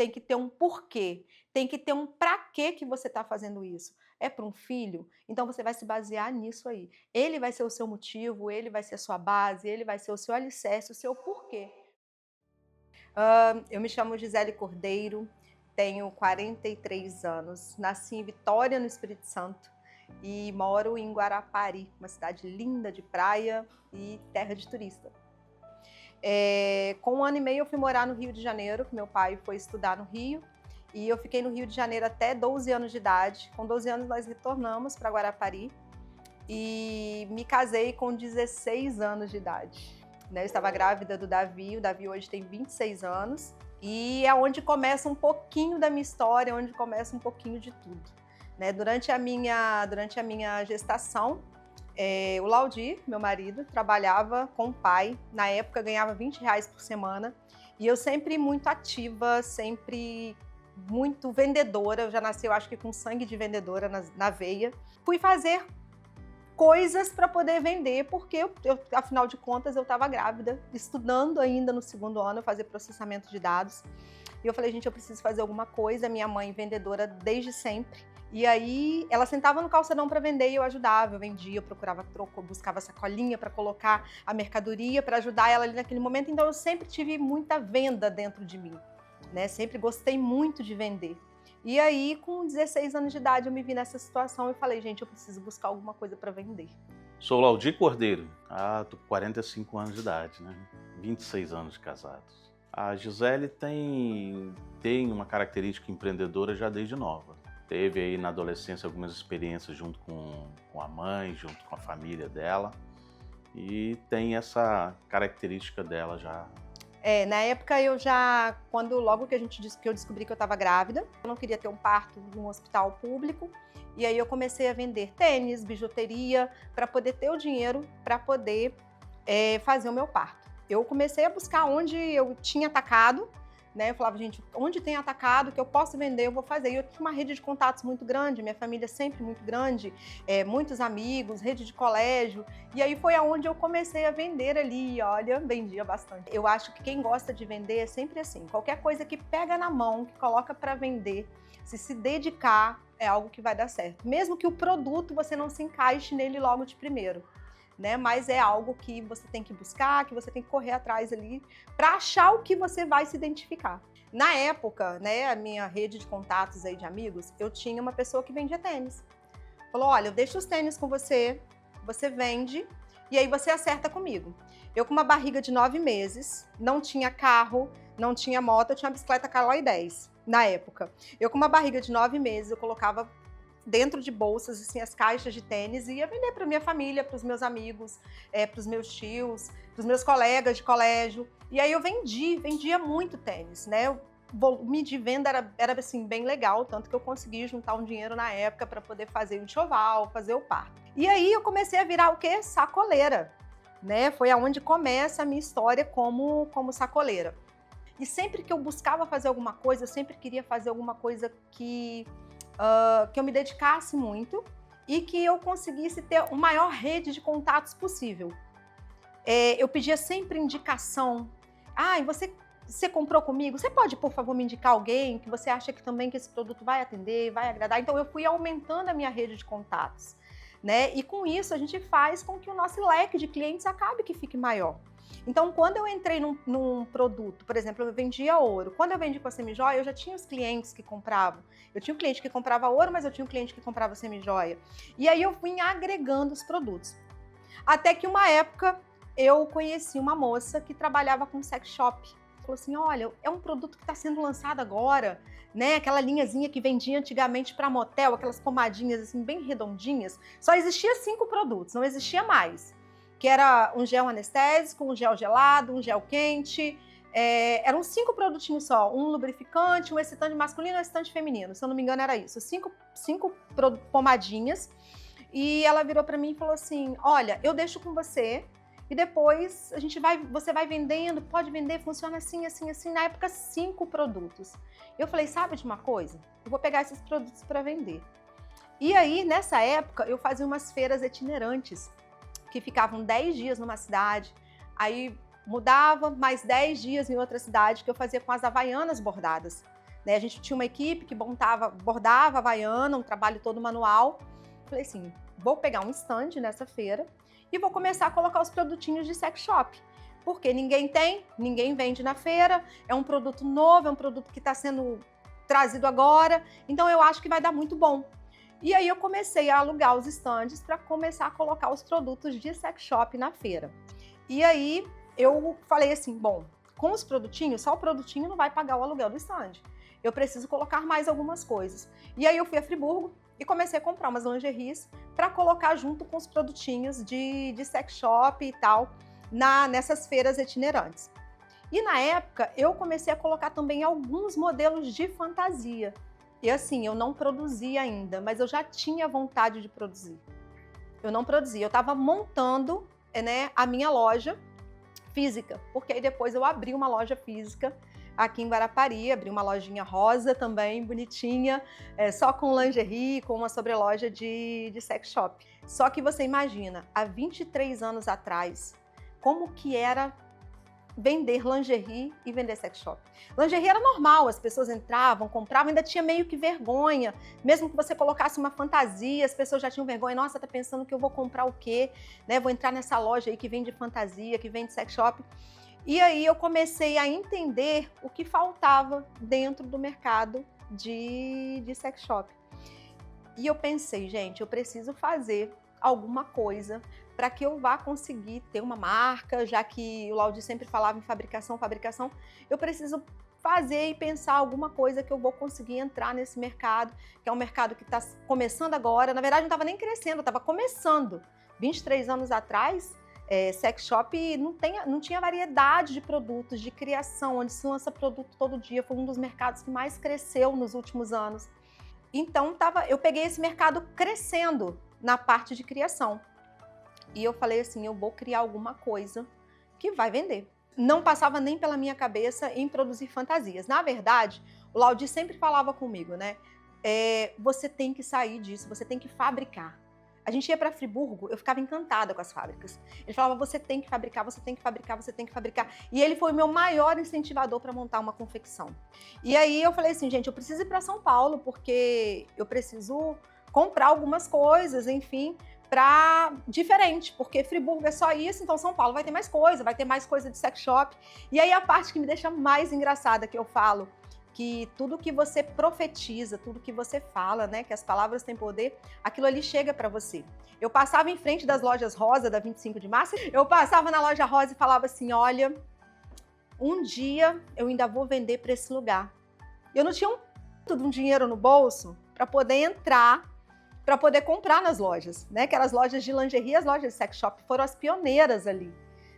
tem que ter um porquê, tem que ter um para quê que você está fazendo isso. É para um filho? Então você vai se basear nisso aí. Ele vai ser o seu motivo, ele vai ser a sua base, ele vai ser o seu alicerce, o seu porquê. Eu me chamo Gisele Cordeiro, tenho 43 anos, nasci em Vitória, no Espírito Santo, e moro em Guarapari, uma cidade linda de praia e terra de turista. Com 1 ano e meio eu fui morar no Rio de Janeiro, que meu pai foi estudar no Rio, e eu fiquei no Rio de Janeiro até 12 anos de idade. Com 12 anos nós retornamos para Guarapari e me casei com 16 anos de idade. Né? Eu estava grávida do Davi, o Davi hoje tem 26 anos, e é onde começa um pouquinho da minha história, onde começa um pouquinho de tudo. Né? Durante a minha gestação, o Laudir, meu marido, trabalhava com o pai, na época ganhava R$ 20 por semana, e eu sempre muito ativa, sempre muito vendedora, eu já nasci, eu acho que com sangue de vendedora na veia. Fui fazer coisas para poder vender, porque afinal de contas, eu estava grávida, estudando ainda no 2º ano, fazer processamento de dados. E eu falei, gente, eu preciso fazer alguma coisa. Minha mãe, vendedora desde sempre. E aí, ela sentava no calçadão para vender e eu ajudava. Eu vendia, eu procurava troco, eu buscava sacolinha para colocar a mercadoria, para ajudar ela ali naquele momento. Então, eu sempre tive muita venda dentro de mim, né? Sempre gostei muito de vender. E aí, com 16 anos de idade, eu me vi nessa situação e falei, gente, eu preciso buscar alguma coisa para vender. Sou Laudir Cordeiro, tô com 45 anos de idade, né? 26 anos de casados. A Gisele tem uma característica empreendedora já desde nova. Teve aí na adolescência algumas experiências junto com a mãe, junto com a família dela, e tem essa característica dela já. Na época logo que eu descobri que eu estava grávida, eu não queria ter um parto num hospital público, e aí eu comecei a vender tênis, bijuteria, para poder ter o dinheiro para poder fazer o meu parto. Eu comecei a buscar onde eu tinha atacado, né? Eu falava, gente, onde tem atacado que eu posso vender, eu vou fazer. E eu tinha uma rede de contatos muito grande, minha família sempre muito grande, muitos amigos, rede de colégio. E aí foi aonde eu comecei a vender ali, e olha, vendia bastante. Eu acho que quem gosta de vender é sempre assim, qualquer coisa que pega na mão, que coloca para vender, se dedicar, é algo que vai dar certo. Mesmo que o produto você não se encaixe nele logo de primeiro. Né? Mas é algo que você tem que buscar, que você tem que correr atrás ali para achar o que você vai se identificar. Na época, né, a minha rede de contatos aí de amigos, eu tinha uma pessoa que vendia tênis. Falou, olha, eu deixo os tênis com você, você vende e aí você acerta comigo. Eu com uma barriga de 9 meses, não tinha carro, não tinha moto, eu tinha uma bicicleta Caloi 10 na época. Eu com uma barriga de 9 meses, eu colocava dentro de bolsas, assim, as caixas de tênis e ia vender para minha família, para os meus amigos, para os meus tios, para os meus colegas de colégio. E aí eu vendia muito tênis, né? O volume de venda era assim, bem legal, tanto que eu consegui juntar um dinheiro na época para poder fazer o enxoval, fazer o parto. E aí eu comecei a virar o quê? Sacoleira, né? Foi aonde começa a minha história como sacoleira. E sempre que eu buscava fazer alguma coisa, eu sempre queria fazer alguma coisa que eu me dedicasse muito e que eu conseguisse ter a maior rede de contatos possível. Eu pedia sempre indicação. E você comprou comigo? Você pode, por favor, me indicar alguém que você acha que também que esse produto vai atender, vai agradar? Então, eu fui aumentando a minha rede de contatos. Né? E com isso, a gente faz com que o nosso leque de clientes acabe que fique maior. Então, quando eu entrei num produto, por exemplo, eu vendia ouro. Quando eu vendi com a semijoia, eu já tinha os clientes que compravam. Eu tinha um cliente que comprava ouro, mas eu tinha um cliente que comprava semijoia. E aí eu fui agregando os produtos. Até que uma época eu conheci uma moça que trabalhava com sex shop. Falou assim, olha, é um produto que está sendo lançado agora, né? Aquela linhazinha que vendia antigamente para motel, aquelas pomadinhas assim bem redondinhas. Só existia 5 produtos, não existia mais. Que era um gel anestésico, um gel gelado, um gel quente. Eram 5 produtinhos só, um lubrificante, um excitante masculino e um excitante feminino. Se eu não me engano era isso, 5 pomadinhas. E ela virou para mim e falou assim, olha, eu deixo com você e depois você vai vendendo, pode vender, funciona assim, assim, assim. Na época, 5 produtos. Eu falei, sabe de uma coisa? Eu vou pegar esses produtos para vender. E aí, nessa época, eu fazia umas feiras itinerantes, que ficavam 10 dias numa cidade, aí mudava mais 10 dias em outra cidade, que eu fazia com as havaianas bordadas. né? A gente tinha uma equipe que bordava Havaiana, um trabalho todo manual. Falei assim, vou pegar um stand nessa feira e vou começar a colocar os produtinhos de sex shop. Porque ninguém vende na feira, é um produto novo, é um produto que está sendo trazido agora, então eu acho que vai dar muito bom. E aí eu comecei a alugar os stands para começar a colocar os produtos de sex shop na feira. E aí eu falei assim, bom, com os produtinhos, só o produtinho não vai pagar o aluguel do stand. Eu preciso colocar mais algumas coisas. E aí eu fui a Friburgo e comecei a comprar umas lingeries para colocar junto com os produtinhos de sex shop e tal, nessas feiras itinerantes. E na época, eu comecei a colocar também alguns modelos de fantasia. E assim, eu não produzia ainda, mas eu já tinha vontade de produzir. Eu não produzia, eu estava montando, né, a minha loja física, porque aí depois eu abri uma loja física aqui em Guarapari, abri uma lojinha rosa também, bonitinha, só com lingerie, com uma sobreloja de sex shop. Só que você imagina, há 23 anos atrás, como que era vender lingerie e vender sex shop. Lingerie era normal, as pessoas entravam, compravam, ainda tinha meio que vergonha. Mesmo que você colocasse uma fantasia, as pessoas já tinham vergonha. Nossa, tá pensando que eu vou comprar o quê? Né? Vou entrar nessa loja aí que vende fantasia, que vende sex shop. E aí eu comecei a entender o que faltava dentro do mercado de sex shop. E eu pensei, gente, eu preciso fazer alguma coisa para que eu vá conseguir ter uma marca, já que o Laudi sempre falava em fabricação, eu preciso fazer e pensar alguma coisa que eu vou conseguir entrar nesse mercado, que é um mercado que está começando agora. Na verdade, não estava nem crescendo, estava começando. 23 anos atrás, sex shop não tinha variedade de produtos, de criação, onde se lança produto todo dia. Foi um dos mercados que mais cresceu nos últimos anos. Então, eu peguei esse mercado crescendo na parte de criação. E eu falei assim, eu vou criar alguma coisa que vai vender. Não passava nem pela minha cabeça em produzir fantasias. Na verdade, o Laudi sempre falava comigo, né? Você tem que sair disso, você tem que fabricar. A gente ia para Friburgo, eu ficava encantada com as fábricas. Ele falava, você tem que fabricar, você tem que fabricar, você tem que fabricar. E ele foi o meu maior incentivador para montar uma confecção. E aí eu falei assim, gente, eu preciso ir para São Paulo, porque eu preciso comprar algumas coisas, enfim, diferente, porque Friburgo é só isso, então São Paulo vai ter mais coisa de sex shop. E aí a parte que me deixa mais engraçada, que eu falo, que tudo que você profetiza, tudo que você fala, né, que as palavras têm poder, aquilo ali chega para você. Eu passava em frente das lojas rosa da 25 de março, eu passava na loja rosa e falava assim, olha, um dia eu ainda vou vender para esse lugar. Eu não tinha um dinheiro no bolso para poder entrar, para poder comprar nas lojas, né? Que eram as lojas de lingerie, as lojas de sex shop foram as pioneiras ali,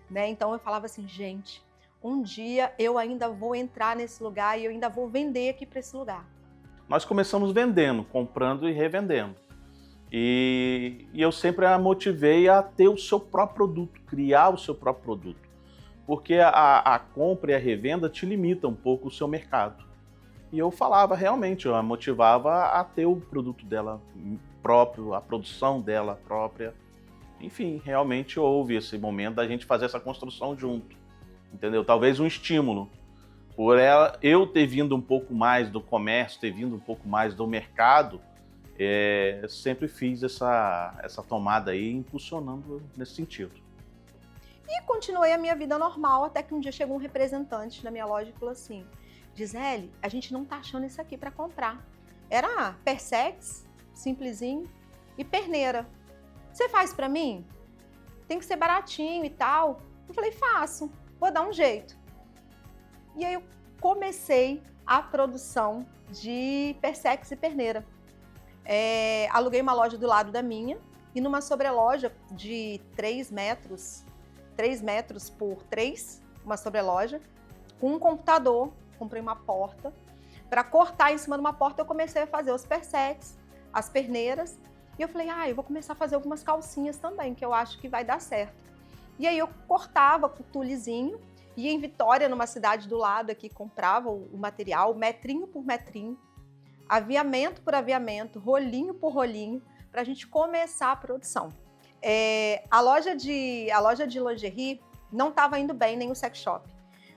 né? Então eu falava assim, gente, um dia eu ainda vou entrar nesse lugar e eu ainda vou vender aqui para esse lugar. Nós começamos vendendo, comprando e revendendo. E eu sempre a motivei a ter o seu próprio produto, criar o seu próprio produto. Porque a compra e a revenda te limita um pouco o seu mercado. E eu falava realmente, eu a motivava a ter o produto dela próprio, a produção dela própria. Enfim, realmente houve esse momento da gente fazer essa construção junto, entendeu? Talvez um estímulo. Por eu ter vindo um pouco mais do comércio, ter vindo um pouco mais do mercado, sempre fiz essa tomada aí, impulsionando nesse sentido. E continuei a minha vida normal, até que um dia chegou um representante na minha loja e falou assim, Gisele, a gente não tá achando isso aqui para comprar. Era persex, simplesinho, e perneira. Você faz para mim? Tem que ser baratinho e tal. Eu falei, faço, vou dar um jeito. E aí eu comecei a produção de persex e perneira. Aluguei uma loja do lado da minha e numa sobreloja de 3 metros por 3, uma sobreloja, com um computador, comprei uma porta. Para cortar em cima de uma porta, eu comecei a fazer os persex, as perneiras, e eu falei, eu vou começar a fazer algumas calcinhas também, que eu acho que vai dar certo. E aí eu cortava com tulizinho, ia em Vitória, numa cidade do lado aqui, comprava o material, metrinho por metrinho, aviamento por aviamento, rolinho por rolinho, para a gente começar a produção. A loja de lingerie não estava indo bem, nem o sex shop,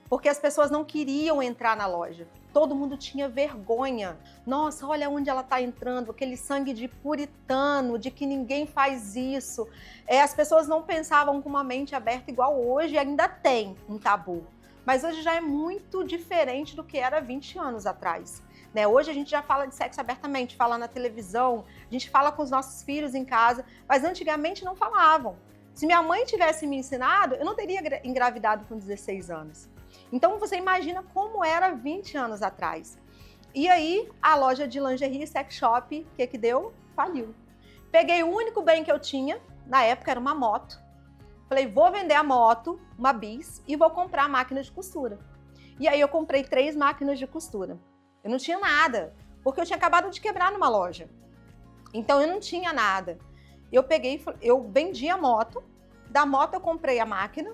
porque as pessoas não queriam entrar na loja. todo mundo tinha vergonha. Nossa, olha onde ela está entrando, aquele sangue de puritano, de que ninguém faz isso. As pessoas não pensavam com uma mente aberta igual hoje, ainda tem um tabu. Mas hoje já é muito diferente do que era 20 anos atrás. Né? Hoje a gente já fala de sexo abertamente, fala na televisão, a gente fala com os nossos filhos em casa, mas antigamente não falavam. Se minha mãe tivesse me ensinado, eu não teria engravidado com 16 anos. Então você imagina como era 20 anos atrás. E aí a loja de lingerie sex shop, o que deu? Faliu. Peguei o único bem que eu tinha, na época era uma moto. Falei, vou vender a moto, uma bis, e vou comprar a máquina de costura. E aí eu comprei 3 máquinas de costura. Eu não tinha nada, porque eu tinha acabado de quebrar numa loja. Então eu não tinha nada. Eu vendi a moto, da moto eu comprei a máquina,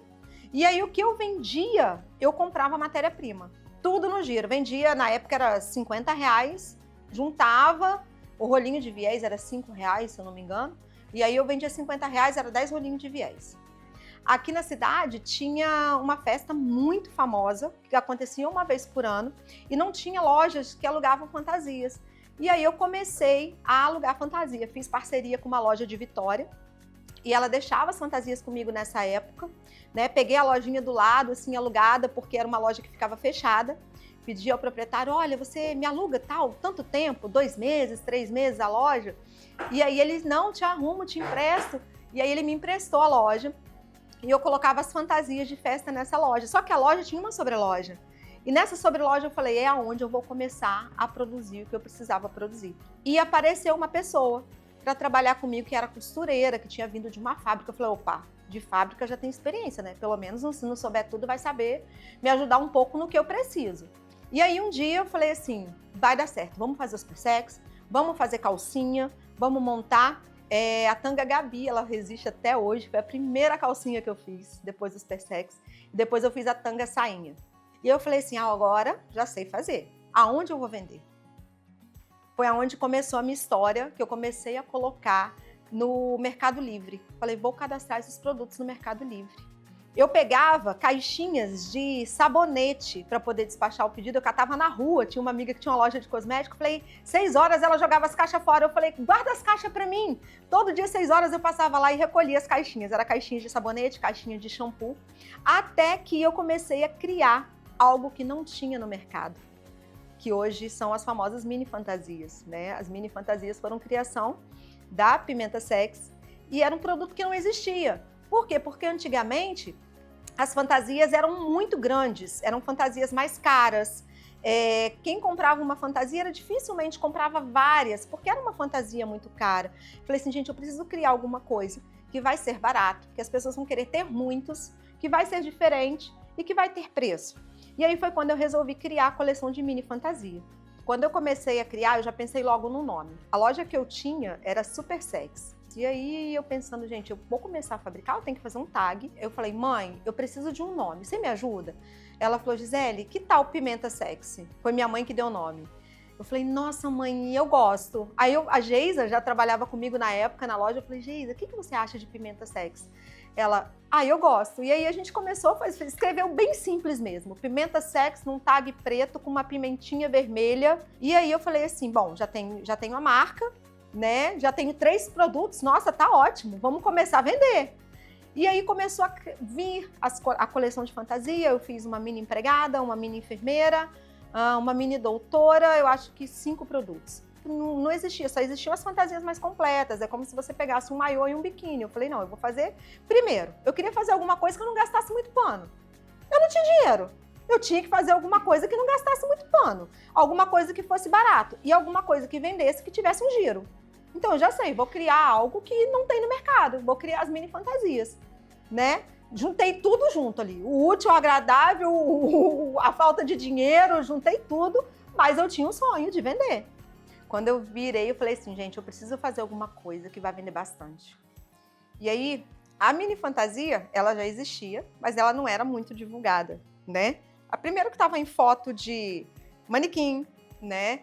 e aí o que eu vendia, eu comprava matéria-prima. Tudo no giro. Vendia, na época era R$50, juntava, o rolinho de viés era R$5, se eu não me engano, e aí eu vendia R$50, era 10 rolinhos de viés. Aqui na cidade tinha uma festa muito famosa, que acontecia uma vez por ano, e não tinha lojas que alugavam fantasias. E aí eu comecei a alugar fantasia, fiz parceria com uma loja de Vitória, e ela deixava as fantasias comigo nessa época, né? Peguei a lojinha do lado, assim, alugada, porque era uma loja que ficava fechada. Pedi ao proprietário, olha, você me aluga tanto tempo, 2 meses, 3 meses a loja? E aí ele, não, te arrumo, te empresto. E aí ele me emprestou a loja, e eu colocava as fantasias de festa nessa loja. Só que a loja tinha uma sobreloja. E nessa sobreloja eu falei, é aonde eu vou começar a produzir o que eu precisava produzir. E apareceu uma pessoa para trabalhar comigo que era costureira, que tinha vindo de uma fábrica. Eu falei, opa, de fábrica já tem experiência, né? Pelo menos se não souber tudo, vai saber me ajudar um pouco no que eu preciso. E aí um dia eu falei assim, vai dar certo, vamos fazer os persex, vamos fazer calcinha, vamos montar. A tanga Gabi, ela resiste até hoje, foi a primeira calcinha que eu fiz, depois dos persex. Depois eu fiz a tanga sainha. E eu falei assim, agora já sei fazer. Aonde eu vou vender? Foi aonde começou a minha história, que eu comecei a colocar no Mercado Livre. Falei, vou cadastrar esses produtos no Mercado Livre. Eu pegava caixinhas de sabonete para poder despachar o pedido. Eu catava na rua, tinha uma amiga que tinha uma loja de cosméticos. Falei, 6 horas ela jogava as caixas fora. Eu falei, guarda as caixas para mim. Todo dia, 6 horas, eu passava lá e recolhia as caixinhas. Era caixinhas de sabonete, caixinhas de shampoo. Até que eu comecei a criar algo que não tinha no mercado, que hoje são as famosas mini fantasias, né? As mini fantasias foram criação da Pimenta Sex e era um produto que não existia. Por quê? Porque antigamente as fantasias eram muito grandes, eram fantasias mais caras. Quem comprava uma fantasia dificilmente comprava várias, porque era uma fantasia muito cara. Falei assim, gente, eu preciso criar alguma coisa que vai ser barato, que as pessoas vão querer ter muitos, que vai ser diferente e que vai ter preço. E aí foi quando eu resolvi criar a coleção de mini fantasia. Quando eu comecei a criar, eu já pensei logo no nome. A loja que eu tinha era Super Sex. E aí eu pensando, gente, eu vou começar a fabricar, eu tenho que fazer um tag. Eu falei, mãe, eu preciso de um nome, você me ajuda? Ela falou, Gisele, que tal Pimenta Sexy? Foi minha mãe que deu o nome. Eu falei, nossa mãe, eu gosto. Aí a Geisa já trabalhava comigo na época na loja, eu falei, Geisa, o que você acha de Pimenta Sexy? Ela, eu gosto. E aí a gente começou a escreveu bem simples mesmo. Pimenta Sex num tag preto com uma pimentinha vermelha. E aí eu falei assim, bom, já tenho a marca, né? Já tenho 3 produtos. Nossa, tá ótimo. Vamos começar a vender. E aí começou a vir a coleção de fantasia. Eu fiz uma mini empregada, uma mini enfermeira, uma mini doutora. Eu acho que 5 produtos. Não existia, só existiam as fantasias mais completas. É como se você pegasse um maiô e um biquíni. Eu falei, não, eu vou fazer... Primeiro, eu queria fazer alguma coisa que eu não gastasse muito pano. Eu não tinha dinheiro. Eu tinha que fazer alguma coisa que não gastasse muito pano. Alguma coisa que fosse barato. E alguma coisa que vendesse, que tivesse um giro. Então, eu já sei, vou criar algo que não tem no mercado. Vou criar as mini fantasias, né? Juntei tudo junto ali. O útil, o agradável, a falta de dinheiro, juntei tudo. Mas eu tinha um sonho de vender. Quando eu virei, eu falei assim, gente, eu preciso fazer alguma coisa que vai vender bastante. E aí, a mini fantasia, ela já existia, mas ela não era muito divulgada, né? A primeira que estava em foto de manequim, né?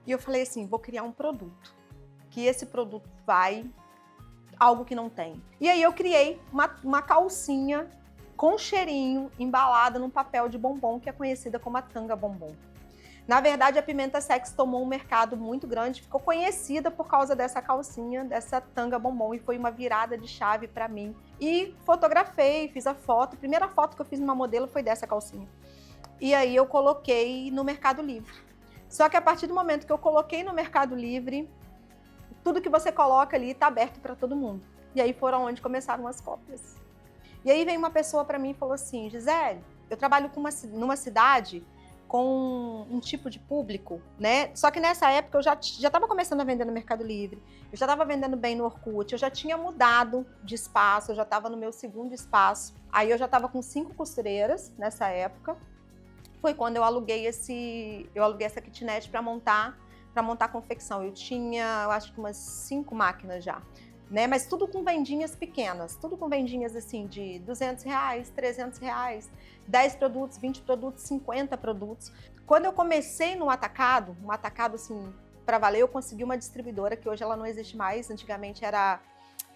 E eu falei assim, vou criar um produto, que esse produto vai algo que não tem. E aí eu criei uma calcinha com cheirinho, embalada num papel de bombom, que é conhecida como a tanga bombom. Na verdade, a Pimenta Sex tomou um mercado muito grande, ficou conhecida por causa dessa calcinha, dessa tanga bombom, e foi uma virada de chave para mim. E fotografei, fiz a foto. A primeira foto que eu fiz numa modelo foi dessa calcinha. E aí eu coloquei no Mercado Livre. Só que a partir do momento que eu coloquei no Mercado Livre, tudo que você coloca ali está aberto para todo mundo. E aí foram onde começaram as cópias. E aí veio uma pessoa para mim e falou assim: Gisele, eu trabalho numa cidade com um tipo de público, né? Só que nessa época eu já estava começando a vender no Mercado Livre, eu já estava vendendo bem no Orkut, eu já tinha mudado de espaço, eu já estava no meu segundo espaço. Aí eu já estava com 5 costureiras nessa época. Foi quando eu aluguei essa kitnet para montar a confecção. Eu tinha, eu acho que umas 5 máquinas já, né? Mas tudo com vendinhas pequenas, tudo com vendinhas assim de R$200, R$300, 10 produtos, 20 produtos, 50 produtos. Quando eu comecei no atacado assim, para valer, eu consegui uma distribuidora que hoje ela não existe mais. Antigamente era,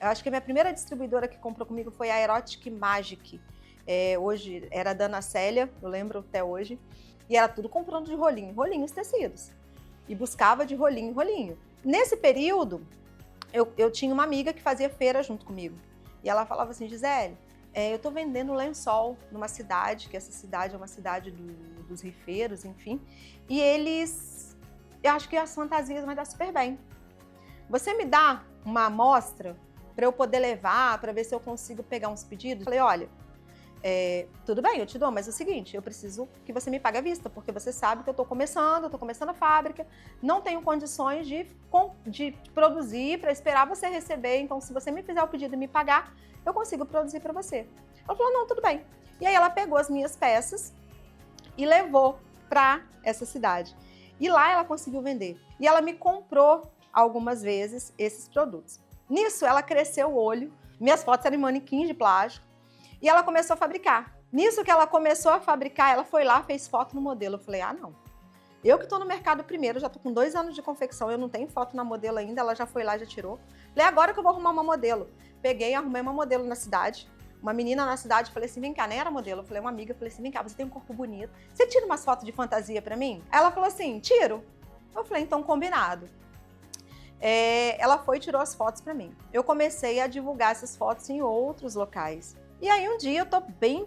eu acho que a minha primeira distribuidora que comprou comigo foi a Erotic Magic. Hoje era a Dana Célia, eu lembro até hoje. E era tudo comprando de rolinhos tecidos. E buscava de rolinho em rolinho. Nesse período, eu tinha uma amiga que fazia feira junto comigo. E ela falava assim: Gisele, eu tô vendendo lençol numa cidade, que essa cidade é uma cidade dos rifeiros, enfim. E eu acho que as fantasias vão dar super bem. Você me dá uma amostra para eu poder levar, para ver se eu consigo pegar uns pedidos? Eu falei: olha, tudo bem, eu te dou, mas é o seguinte, eu preciso que você me pague à vista, porque você sabe que eu tô começando a fábrica, não tenho condições de produzir para esperar você receber, então se você me fizer o pedido e me pagar, eu consigo produzir para você. Ela falou: não, tudo bem. E aí ela pegou as minhas peças e levou para essa cidade. E lá ela conseguiu vender. E ela me comprou algumas vezes esses produtos. Nisso ela cresceu o olho, minhas fotos eram em manequins de plástico, e ela começou a fabricar. Nisso que ela começou a fabricar, ela foi lá, fez foto no modelo. Eu falei: ah, não. Eu que estou no mercado primeiro, já estou com 2 anos de confecção, eu não tenho foto na modelo ainda, ela já foi lá, já tirou. Falei: agora que eu vou arrumar uma modelo. Peguei, arrumei uma modelo na cidade, uma menina na cidade, falei assim: vem cá, nem era modelo. Eu falei: uma amiga, falei assim: vem cá, você tem um corpo bonito, você tira umas fotos de fantasia para mim? Ela falou assim: tiro. Eu falei: então combinado. Ela foi e tirou as fotos para mim. Eu comecei a divulgar essas fotos em outros locais. E aí um dia eu tô bem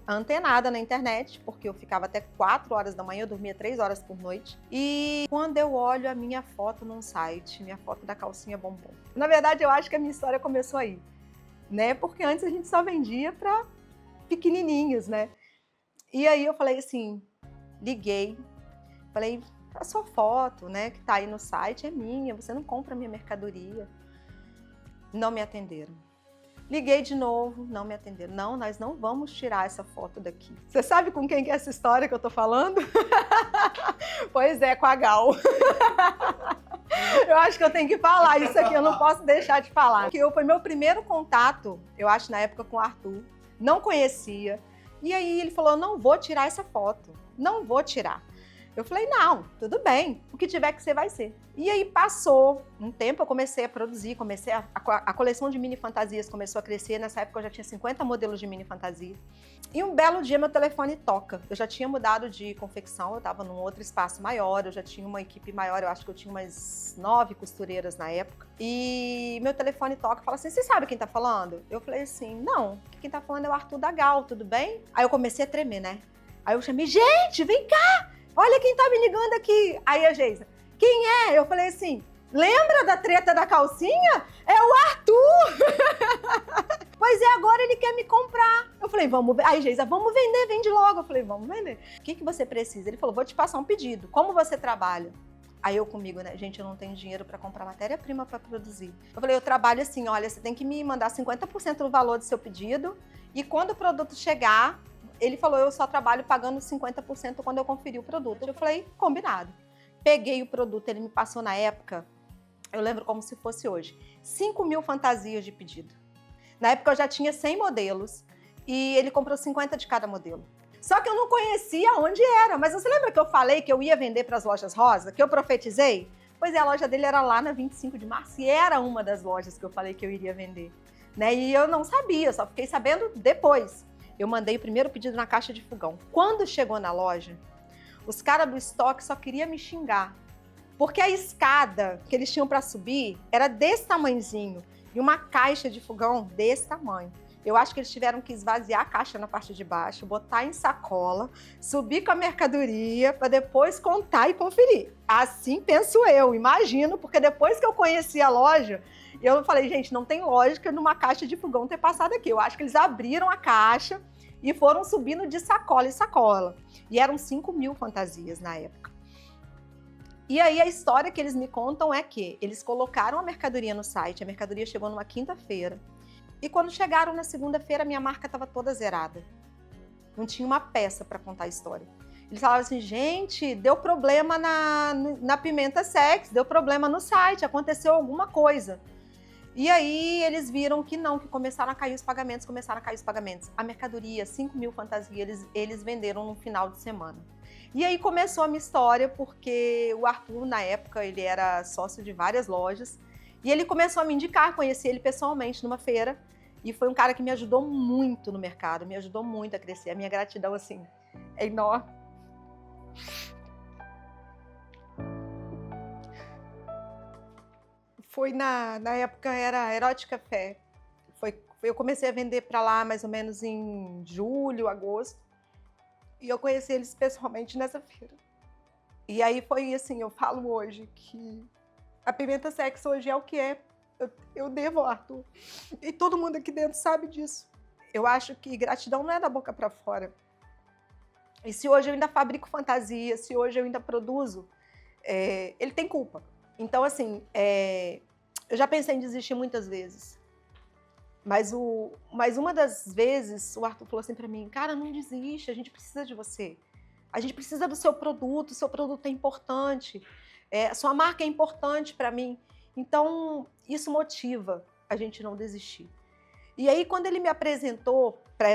antenada na internet, porque eu ficava até 4 horas da manhã, eu dormia 3 horas por noite. E quando eu olho a minha foto num site, minha foto da calcinha bombom. Na verdade, eu acho que a minha história começou aí, né? Porque antes a gente só vendia para pequenininhos, né? E aí eu falei assim, liguei, falei: a sua foto, né, que tá aí no site é minha, você não compra minha mercadoria. Não me atenderam. Liguei de novo, não me atenderam. Não, nós não vamos tirar essa foto daqui. Você sabe com quem que é essa história que eu tô falando? Pois é, com a Gal. Eu acho que eu tenho que falar isso aqui, eu não posso deixar de falar. Foi meu primeiro contato, eu acho, na época com o Arthur. Não conhecia. E aí ele falou: não vou tirar essa foto, não vou tirar. Eu falei: não, tudo bem, o que tiver que ser vai ser. E aí passou um tempo, eu comecei a produzir, a coleção de mini fantasias começou a crescer. Nessa época eu já tinha 50 modelos de mini fantasia. E um belo dia meu telefone toca. Eu já tinha mudado de confecção, eu estava num outro espaço maior, eu já tinha uma equipe maior, eu acho que eu tinha umas 9 costureiras na época. E meu telefone toca e fala assim: você sabe quem tá falando? Eu falei assim: não, quem tá falando é o Arthur da Gal, tudo bem? Aí eu comecei a tremer, né? Aí eu chamei: gente, vem cá! Olha quem tá me ligando aqui. Aí a Geisa: quem é? Eu falei assim: lembra da treta da calcinha? É o Arthur! Pois é, agora ele quer me comprar. Eu falei: vamos ver. Aí Geisa: vamos vender, vende logo. Eu falei: vamos vender. O que você precisa? Ele falou: vou te passar um pedido. Como você trabalha? Aí eu comigo, né? Gente, eu não tenho dinheiro para comprar matéria-prima para produzir. Eu falei: eu trabalho assim, olha, você tem que me mandar 50% do valor do seu pedido e quando o produto chegar... Ele falou: eu só trabalho pagando 50% quando eu conferir o produto. Eu falei: combinado. Peguei o produto, ele me passou na época, eu lembro como se fosse hoje, 5.000 fantasias de pedido. Na época eu já tinha 100 modelos e ele comprou 50 de cada modelo. Só que eu não conhecia onde era, mas você lembra que eu falei que eu ia vender para as lojas rosa, que eu profetizei? Pois é, a loja dele era lá na 25 de março e era uma das lojas que eu falei que eu iria vender, né? E eu não sabia, só fiquei sabendo depois. Eu mandei o primeiro pedido na caixa de fogão. Quando chegou na loja, Os caras do estoque só queriam me xingar. Porque a escada que eles tinham para subir era desse tamanhozinho. E uma caixa de fogão desse tamanho. Eu acho que eles tiveram que esvaziar a caixa na parte de baixo, botar em sacola, subir com a mercadoria para depois contar e conferir. Assim penso eu, imagino, porque depois que eu conheci a loja, eu falei, gente, não tem lógica numa caixa de fogão ter passado aqui. Eu acho que eles abriram a caixa e foram subindo de sacola em sacola. E eram 5.000 fantasias na época. E aí a história que eles me contam é que eles colocaram a mercadoria no site, a mercadoria chegou numa quinta-feira, e quando chegaram na segunda-feira, minha marca estava toda zerada. Não tinha uma peça para contar a história. Eles falaram assim, gente, deu problema na Pimenta Sex, deu problema no site, aconteceu alguma coisa. E aí eles viram que não, que começaram a cair os pagamentos, A mercadoria, 5.000 fantasias, eles venderam no final de semana. E aí começou a minha história, porque o Arthur, na época, ele era sócio de várias lojas, e ele começou a me indicar, conheci ele pessoalmente numa feira, e foi um cara que me ajudou muito no mercado, me ajudou muito a crescer. A minha gratidão, assim, é enorme. Foi na época, era Erótica Fé. Eu comecei a vender para lá mais ou menos em julho, agosto, e eu conheci eles pessoalmente nessa feira. E aí foi assim, eu falo hoje que a Pimenta Sex hoje é o que é. Eu devo ao Arthur. E todo mundo aqui dentro sabe disso. Eu acho que gratidão não é da boca para fora. E se hoje eu ainda fabrico fantasia, se hoje eu ainda produzo, ele tem culpa. Então, assim, eu já pensei em desistir muitas vezes. Mas uma das vezes, o Arthur falou assim para mim, cara, não desiste, a gente precisa de você. A gente precisa do seu produto é importante. A sua marca é importante para mim. Então, isso motiva a gente não desistir. E aí, quando ele me apresentou para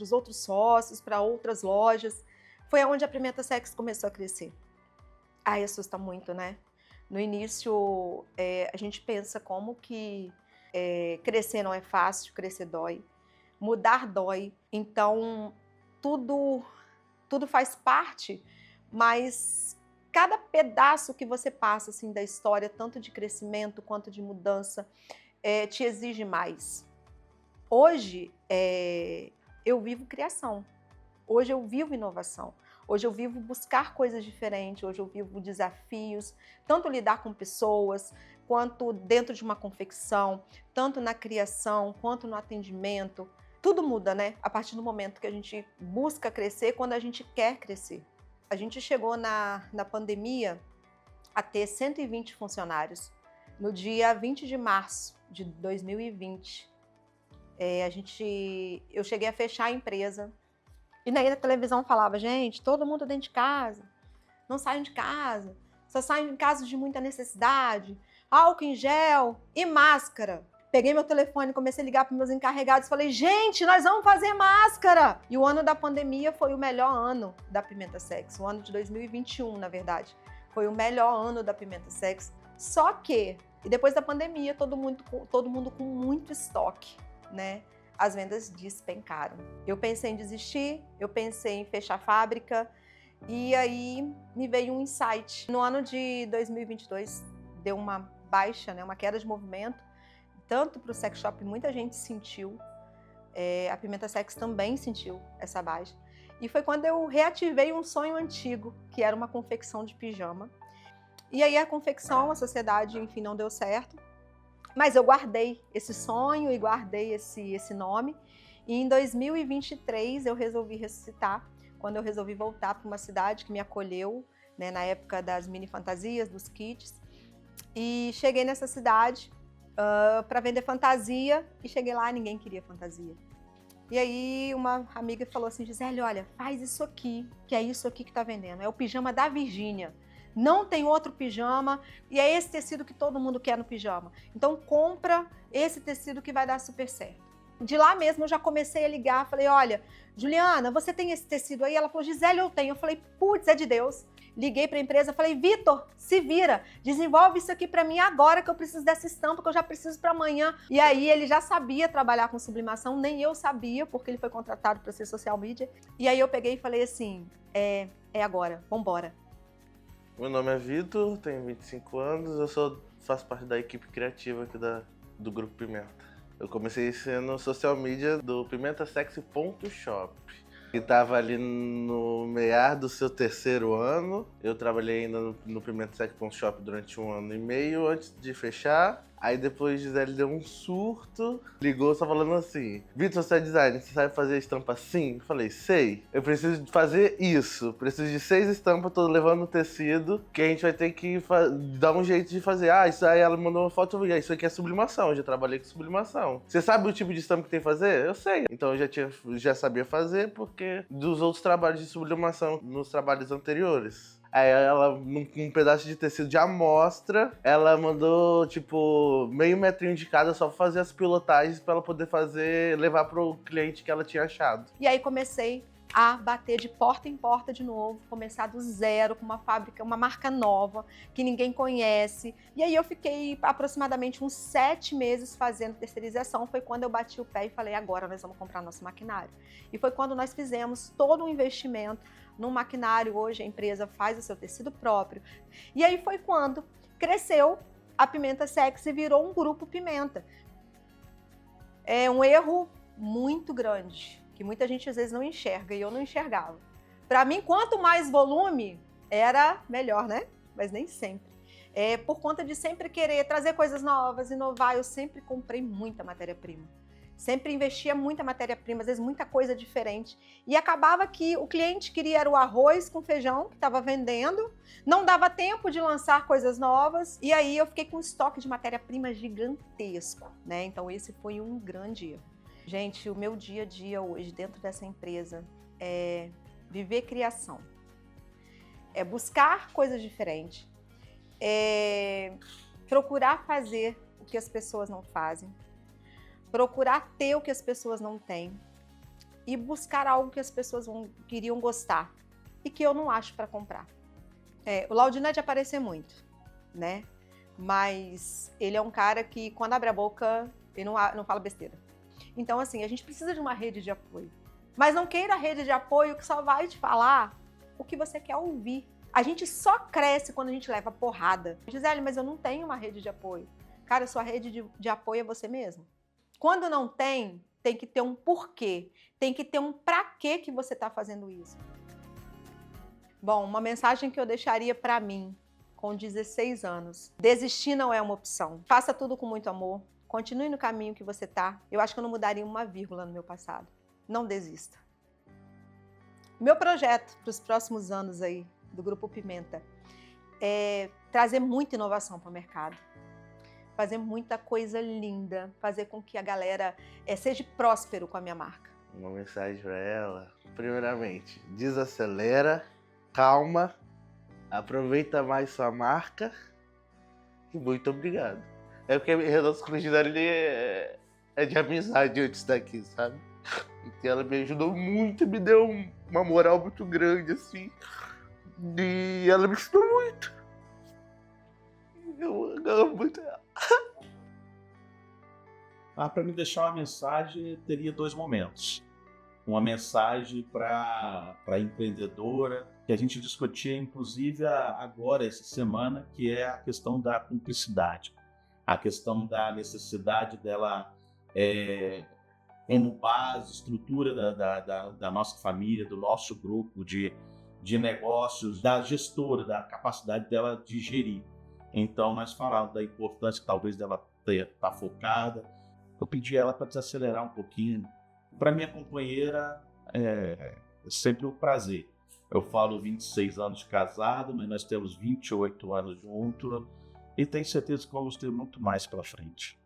os outros sócios, para outras lojas, foi onde a Pimenta Sex começou a crescer. Ai, assusta muito, né? No início, a gente pensa como que crescer não é fácil, crescer dói, mudar dói. Então, tudo faz parte, mas cada pedaço que você passa assim, da história, tanto de crescimento quanto de mudança, te exige mais. Hoje, eu vivo criação. Hoje eu vivo inovação. Hoje eu vivo buscar coisas diferentes. Hoje eu vivo desafios, tanto lidar com pessoas, quanto dentro de uma confecção, tanto na criação, quanto no atendimento. Tudo muda, né? A partir do momento que a gente busca crescer, quando a gente quer crescer. A gente chegou na pandemia a ter 120 funcionários. No dia 20 de março de 2020, eu cheguei a fechar a empresa. E daí a televisão falava, gente, todo mundo dentro de casa, não saiam de casa, só saem em casos de muita necessidade, álcool em gel e máscara. Peguei meu telefone, comecei a ligar para meus encarregados e falei, gente, nós vamos fazer máscara! E o ano da pandemia foi o melhor ano da Pimenta Sex, o ano de 2021, na verdade. Foi o melhor ano da Pimenta Sex. Só que, e depois da pandemia, todo mundo com muito estoque, né? As vendas despencaram. Eu pensei em desistir, eu pensei em fechar a fábrica, e aí me veio um insight. No ano de 2022, deu uma baixa, né? Uma queda de movimento, tanto para o sex shop, muita gente sentiu, a Pimenta Sex também sentiu essa baixa. E foi quando eu reativei um sonho antigo, que era uma confecção de pijama. E aí a confecção, a sociedade, enfim, não deu certo, mas eu guardei esse sonho e guardei esse nome. E em 2023 eu resolvi ressuscitar, quando eu resolvi voltar para uma cidade que me acolheu, né, na época das mini fantasias, dos kits. E cheguei nessa cidade para vender fantasia, e cheguei lá, ninguém queria fantasia. E aí uma amiga falou assim, Gisele, olha, faz isso aqui, que é isso aqui que tá vendendo, é o pijama da Virgínia. Não tem outro pijama, e é esse tecido que todo mundo quer no pijama. Então compra esse tecido que vai dar super certo. De lá mesmo eu já comecei a ligar, falei, olha, Juliana, você tem esse tecido aí? Ela falou, Gisele, eu tenho. Eu falei, putz, é de Deus. Liguei para a empresa, falei, Vitor, se vira, desenvolve isso aqui para mim agora que eu preciso dessa estampa, que eu já preciso para amanhã. E aí ele já sabia trabalhar com sublimação, nem eu sabia, porque ele foi contratado para ser social media. E aí eu peguei e falei assim, é agora, vambora. Meu nome é Vitor, tenho 25 anos, faço parte da equipe criativa aqui do Grupo Pimenta. Eu comecei sendo social media do pimentasexy.shop. Que estava ali no meio do seu 3º ano. Eu trabalhei ainda no pimentasexy.shop durante 1 ano e meio antes de fechar. Aí depois Gisele deu um surto, ligou só falando assim: Vitor, você é designer, você sabe fazer estampa assim? Eu falei, sei. Eu preciso de fazer isso. Preciso de 6 estampas, tô levando o tecido, que a gente vai ter que dar um jeito de fazer. Ah, isso aí ela mandou uma foto, eu vi, isso aqui é sublimação, eu já trabalhei com sublimação. Você sabe o tipo de estampa que tem que fazer? Eu sei. Então eu já sabia fazer, porque dos outros trabalhos de sublimação nos trabalhos anteriores. Aí ela, num pedaço de tecido de amostra, ela mandou, tipo, meio metrinho de cada só pra fazer as pilotagens pra ela poder levar pro cliente que ela tinha achado. E aí comecei a bater de porta em porta de novo, começar do zero com uma fábrica, uma marca nova, que ninguém conhece. E aí eu fiquei aproximadamente uns 7 meses fazendo terceirização. Foi quando eu bati o pé e falei, agora nós vamos comprar nosso maquinário. E foi quando nós fizemos todo um investimento no maquinário. Hoje a empresa faz o seu tecido próprio. E aí foi quando cresceu a Pimenta Sexy e virou um grupo Pimenta. É um erro muito grande, que muita gente às vezes não enxerga, e eu não enxergava. Para mim, quanto mais volume, era melhor, né? Mas nem sempre. Por conta de sempre querer trazer coisas novas, inovar, eu sempre comprei muita matéria-prima. Sempre investia muita matéria-prima, às vezes muita coisa diferente. E acabava que o cliente queria era o arroz com feijão que estava vendendo, não dava tempo de lançar coisas novas, e aí eu fiquei com um estoque de matéria-prima gigantesco, né? Então esse foi um grande erro. Gente, o meu dia a dia hoje dentro dessa empresa é viver criação, é buscar coisas diferentes, é procurar fazer o que as pessoas não fazem, procurar ter o que as pessoas não têm e buscar algo que as pessoas queriam gostar e que eu não acho para comprar. O Laudino é de aparecer muito, né? Mas ele é um cara que quando abre a boca, ele não fala besteira. Então, assim, a gente precisa de uma rede de apoio. Mas não queira a rede de apoio que só vai te falar o que você quer ouvir. A gente só cresce quando a gente leva porrada. Gisele, mas eu não tenho uma rede de apoio. Cara, sua rede de apoio é você mesmo. Quando não tem, tem que ter um porquê. Tem que ter um pra quê que você está fazendo isso. Bom, uma mensagem que eu deixaria para mim, com 16 anos. Desistir não é uma opção. Faça tudo com muito amor. Continue no caminho que você tá. Eu acho que eu não mudaria uma vírgula no meu passado. Não desista. Meu projeto para os próximos anos aí, do Grupo Pimenta, é trazer muita inovação para o mercado. Fazer muita coisa linda. Fazer com que a galera seja próspero com a minha marca. Uma mensagem para ela. Primeiramente, desacelera, calma, aproveita mais sua marca e muito obrigado. É porque a nossa comunidade é de amizade antes daqui, sabe? E ela me ajudou muito, me deu uma moral muito grande, assim. E ela me ensinou muito. Eu amo muito ela. Para me deixar uma mensagem, teria 2 momentos. Uma mensagem para a empreendedora, que a gente discutia, inclusive, agora, essa semana, que é a questão da cumplicidade. A questão da necessidade dela, como base, estrutura da nossa família, do nosso grupo de negócios, da gestora, da capacidade dela de gerir. Então, nós falamos da importância, talvez, dela estar focada. Eu pedi a ela para desacelerar um pouquinho. Para minha companheira, é sempre um prazer. Eu falo 26 anos de casado, mas nós temos 28 anos juntos. E tenho certeza que vamos ter muito mais pela frente.